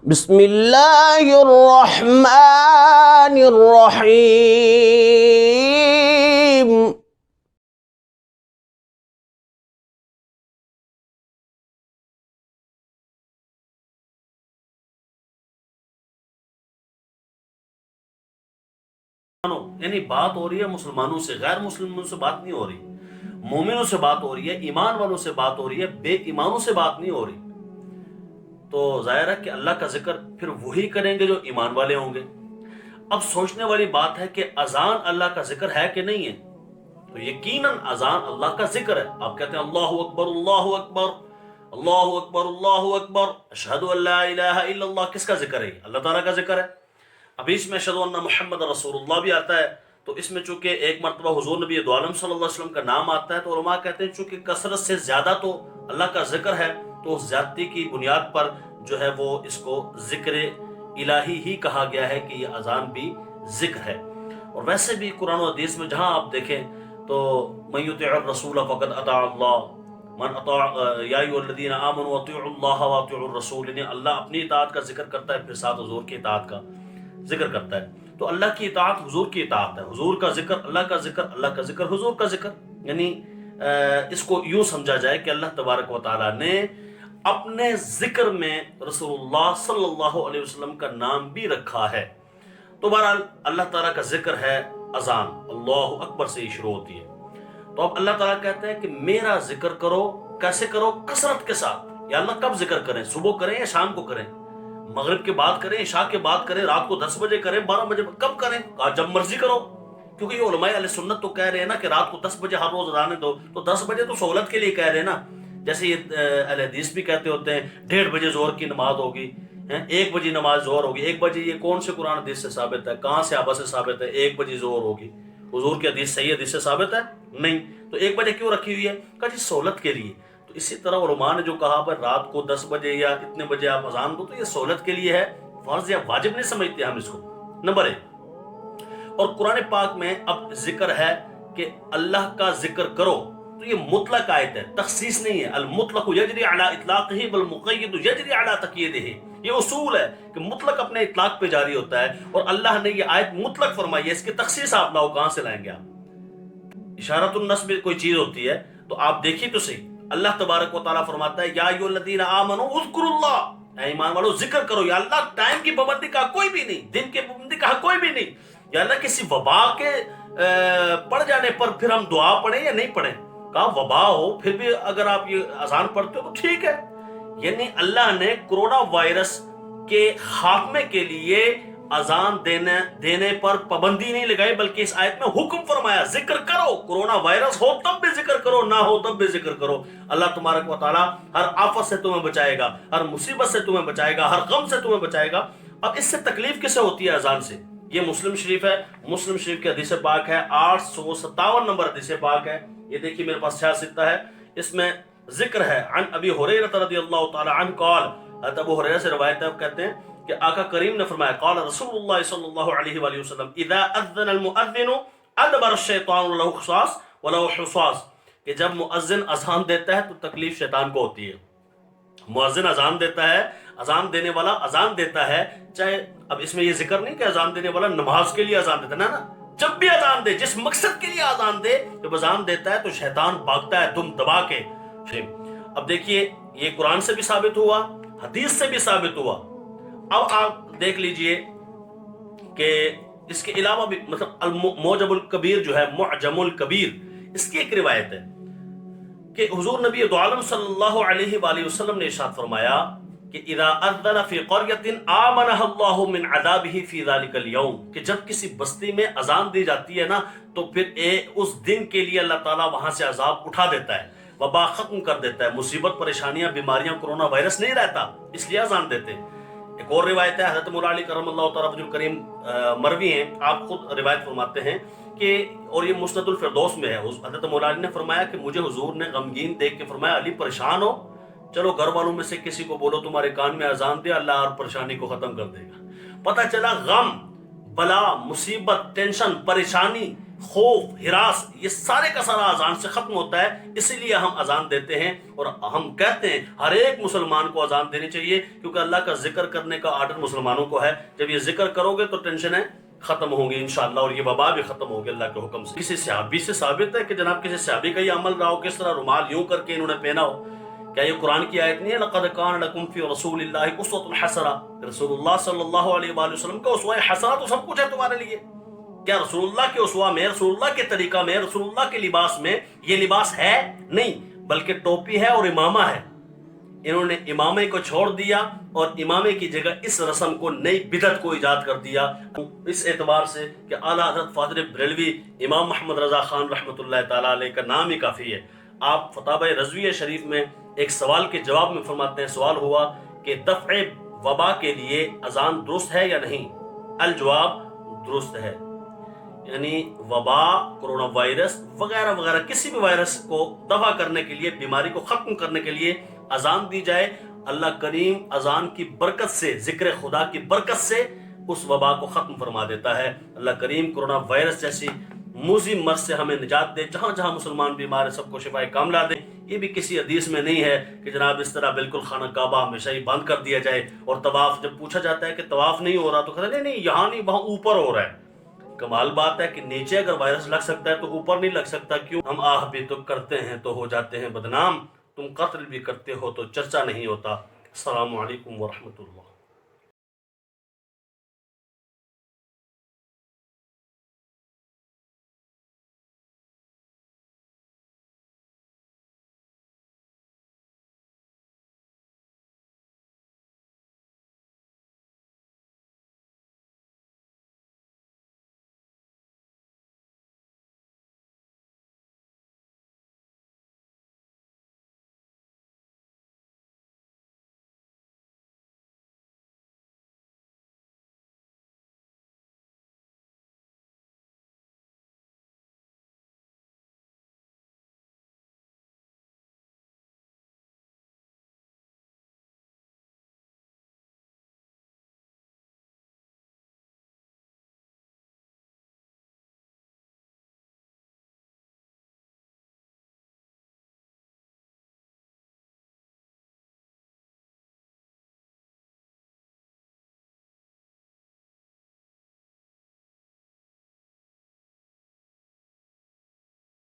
بسم اللہ الرحمن الرحیم. یعنی بات ہو رہی ہے مسلمانوں سے، غیر مسلمانوں سے بات نہیں ہو رہی. مومنوں سے بات ہو رہی ہے، ایمان والوں سے بات ہو رہی ہے، بے ایمانوں سے بات نہیں ہو رہی. تو ظاہر ہے کہ اللہ کا ذکر پھر وہی کریں گے جو ایمان والے ہوں گے. اب سوچنے والی بات ہے کہ اذان اللہ کا ذکر ہے کہ نہیں ہے. تو یقیناً اذان اللہ کا ذکر ہے. آپ کہتے ہیں اللہ اکبر اللہ اکبر اللہ اکبر اللہ اکبر اشہد ان لا الہ الا اللہ. کس کا ذکر ہے؟ اللہ تعالیٰ کا ذکر ہے. ابھی اس میں اشہد ان محمد رسول اللہ بھی آتا ہے. تو اس میں چونکہ ایک مرتبہ حضور نبی دو عالم صلی اللہ علیہ وسلم کا نام آتا ہے، تو علماء کہتے ہیں چونکہ کثرت سے زیادہ تو اللہ کا ذکر ہے، تو اس زیادتی کی بنیاد پر جو ہے وہ اس کو ذکر الہی ہی کہا گیا ہے کہ یہ اذان بھی ذکر ہے. اور ویسے بھی قرآن و حدیث میں جہاں آپ دیکھیں تو من یطع الرسول فقد اطاع اللہ، من اطاع یا ایھا الذین آمنوا اطیعوا اللہ واطیعوا الرسول. یعنی اللہ اپنی اطاعت کا ذکر کرتا ہے، پھر ساتھ حضور کی اطاعت کا ذکر کرتا ہے. تو اللہ کی اطاعت حضور کی اطاعت ہے، حضور کا ذکر اللہ کا ذکر، اللہ کا ذکر حضور کا ذکر. یعنی اس کو یوں سمجھا جائے کہ اللہ تبارک و تعالیٰ نے اپنے ذکر میں رسول اللہ صلی اللہ علیہ وسلم کا نام بھی رکھا ہے. تو بہرحال اللہ تعالیٰ کا ذکر ہے اذان، اللہ اکبر سے ہی شروع ہوتی ہے. تو اب اللہ تعالیٰ کہتے ہیں کہ میرا ذکر کرو. کیسے کرو؟ کثرت کے ساتھ. یا اللہ کب ذکر کریں؟ صبح کریں یا شام کو کریں؟ مغرب کے بعد کریں، عشاء کے بعد کریں، رات کو 10 بجے کریں، 12 بجے؟ کب کریں؟ جب مرضی کرو. کیونکہ یہ علماء اہل سنت تو کہہ رہے ہیں نا کہ رات کو 10 بجے ہر روز اذانیں دو. تو 10 بجے تو سہولت کے لیے کہہ رہے ہیں نا. جیسے یہ اہل حدیث بھی کہتے ہوتے ہیں 1:30 بجے ظہر کی نماز ہوگی، 1 بجے نماز ظہر ہوگی. 1 بجے یہ کون سے قرآن حدیث سے ثابت ہے؟ کہاں صحابہ سے ثابت ہے 1 بجے ظہر ہوگی؟ حضور کی حدیث صحیح حدیث سے ثابت ہے؟ نہیں. تو 1 بجے کیوں رکھی ہوئی ہے؟ کہا جی سہولت کے لیے. تو اسی طرح علماء نے جو کہا بھائی رات کو 10 بجے یا اتنے بجے آپ اذان دو، تو یہ سہولت کے لیے ہے، فرض یا واجب نہیں سمجھتے ہم اس کو. نمبر 1. اور قرآن پاک میں اب ذکر ہے کہ اللہ کا ذکر کرو، تو یہ مطلق آیت ہے، تخصیص نہیں ہے. المطلق یجری علی اطلاقہ والمقید یجری علی تقییدہ. یہ اصول ہے کہ مطلق اپنے اطلاق پہ جاری ہوتا ہے، اور اللہ نے یہ آیت مطلق فرمائی ہے. اس کی تخصیص آپ لاؤ کہاں سے لائیں گے آپ؟ اشارۃ النص میں کوئی چیز ہوتی ہے تو آپ دیکھیے تو صحیح. اللہ تبارک و تعالیٰ فرماتا ہے یا ایھا الذین آمنوا اذکروا اللہ، اے ایمان والو ذکر کرو. یا اللہ ٹائم کی پابندی کا کوئی بھی نہیں، دن کی پابندی کا کوئی بھی نہیں. یا اللہ کسی وبا کے پڑ جانے پر پھر ہم دعا پڑھیں یا نہیں پڑھیں؟ کہا وبا ہو پھر بھی اگر آپ یہ اذان پڑھتے ہو تو ٹھیک ہے. یعنی اللہ نے کرونا وائرس کے خاتمے کے لیے اذان دینے پر پابندی نہیں لگائی، بلکہ اس آیت میں حکم فرمایا ذکر کرو. کرونا وائرس ہو تب بھی ذکر کرو، نہ ہو تب بھی ذکر کرو. اللہ تبارک و تعالیٰ ہر آفت سے تمہیں بچائے گا، ہر مصیبت سے تمہیں بچائے گا، ہر غم سے تمہیں بچائے گا. اب اس سے تکلیف کسے ہوتی ہے؟ اذان سے. یہ مسلم شریف ہے، مسلم شریف کی حدیث پاک ہے، 857 نمبر حدیث پاک ہے. یہ دیکھیے میرے پاس 6 ہے. اس میں ذکر ہے عن ابی ہریرہ رضی اللہ تعالی عنہ قال. حضرت ابو ہریرہ سے روایت ہے، کہتے ہیں کہ آقا کریم نے فرمایا قال رسول اللہ صلی اللہ علیہ وآلہ وسلم اذا اذن المؤذن ادبر الشیطان له خصاص وله حصاص. کہ جب مؤذن اذان دیتا ہے تو تکلیف شیطان کو ہوتی ہے. مؤذن اذان دیتا ہے، اذان دینے والا اذان دیتا ہے، چاہے اب اس میں یہ ذکر نہیں کہ اذان دینے والا نماز کے لیے اذان دیتا ہے، نا جب بھی اذان دے، جس مقصد کے لیے اذان دے، جب اذان دیتا ہے تو شیطان بھاگتا ہے دم دبا کے. اب دیکھیے یہ قرآن سے بھی ثابت ہوا، حدیث سے بھی ثابت ہوا. اب آپ دیکھ لیجئے کہ اس کے علاوہ بھی مطلب المعجم الکبیر جو ہے، معجم الکبیر، اس کی ایک روایت ہے کہ حضور نبی دو عالم صلی اللہ علیہ وآلہ وسلم نے ارشاد فرمایا کہ اذا اذن فی قریۃ آمنہ اللہ من عذابہ فی ذلک اليوم. کہ جب کسی بستی میں اذان دی جاتی ہے نا تو پھر اس دن کے لیے اللہ تعالیٰ وہاں سے عذاب اٹھا دیتا ہے، وبا ختم کر دیتا ہے، مصیبت پریشانیاں بیماریاں کرونا وائرس نہیں رہتا، اس لیے اذان دیتے. ایک اور روایت ہے حضرت مولا علی کرم اللہ تعالیٰ وجہ الکریم مروی ہیں، آپ خود روایت فرماتے ہیں کہ اور یہ مسند الفردوس میں ہے، حضرت مولا علی نے فرمایا کہ مجھے حضور نے غمگین دیکھ کے فرمایا علی پریشان ہو، چلو گھر والوں میں سے کسی کو بولو تمہارے کان میں اذان دے، اللہ اور پریشانی کو ختم کر دے گا. پتہ چلا غم بلا، مصیبت، ٹینشن، پریشانی، خوف، ہراس، یہ سارے کا سارا اذان سے ختم ہوتا ہے. اسی لیے ہم اذان دیتے ہیں اور ہم کہتے ہیں ہر ایک مسلمان کو اذان دینی چاہیے، کیونکہ اللہ کا ذکر کرنے کا آرڈر مسلمانوں کو ہے. جب یہ ذکر کرو گے تو ٹینشنیں ختم ہوں گی انشاءاللہ، اور یہ وبا بھی ختم ہوگی اللہ کے حکم سے. کسی صحابی سے ثابت ہے کہ جناب کسی صحابی کا یہ عمل رہا ہو، کس طرح رومال یوں کر کے انہوں نے پہنا ہو؟ کیا یہ قرآن کی آیت نہیں ہے لقد کان لکم فی رسول اللہ اسوۃ حسنہ؟ رسول اللہ صلی اللہ علیہ وآلہ وسلم کا اسوہ حسنہ تو سب کچھ ہے تمہارے لیے. کیا رسول اللہ کے اسوہ میں، رسول اللہ کے طریقہ میں، رسول اللہ کے لباس میں یہ لباس ہے؟ نہیں، بلکہ ٹوپی ہے اور امامہ ہے. انہوں نے امامے کو چھوڑ دیا اور امامے کی جگہ اس رسم کو، نئی بدعت کو ایجاد کر دیا. اس اعتبار سے کہ اعلیٰ حضرت فاضل بریلوی امام محمد رضا خان رحمۃ اللہ تعالیٰ علیہ کا نام ہی کافی ہے. آپ فتاوی رضویہ شریف میں ایک سوال کے جواب میں فرماتے ہیں، سوال ہوا کہ دفع وبا کے لیے اذان درست ہے یا نہیں؟ الجواب درست ہے. یعنی وبا، کرونا وائرس وغیرہ وغیرہ کسی بھی وائرس کو دفع کرنے کے لیے، بیماری کو ختم کرنے کے لیے اذان دی جائے. اللہ کریم اذان کی برکت سے، ذکر خدا کی برکت سے اس وبا کو ختم فرما دیتا ہے. اللہ کریم کرونا وائرس جیسی موذی مرض سے ہمیں نجات دے. جہاں جہاں مسلمان بیمار ہے سب کو شفائے کاملہ دے. یہ بھی کسی حدیث میں نہیں ہے کہ جناب اس طرح بالکل خانہ کعبہ ہمیشہ ہی بند کر دیا جائے. اور طواف جب پوچھا جاتا ہے کہ طواف نہیں ہو رہا تو کہتے ہیں نہیں یہاں نہیں، وہاں اوپر ہو رہا ہے. کمال بات ہے کہ نیچے اگر وائرس لگ سکتا ہے تو اوپر نہیں لگ سکتا کیوں؟ ہم آہ بھی تو کرتے ہیں تو ہو جاتے ہیں بدنام، تم قتل بھی کرتے ہو تو چرچا نہیں ہوتا. السلام علیکم ورحمۃ اللہ.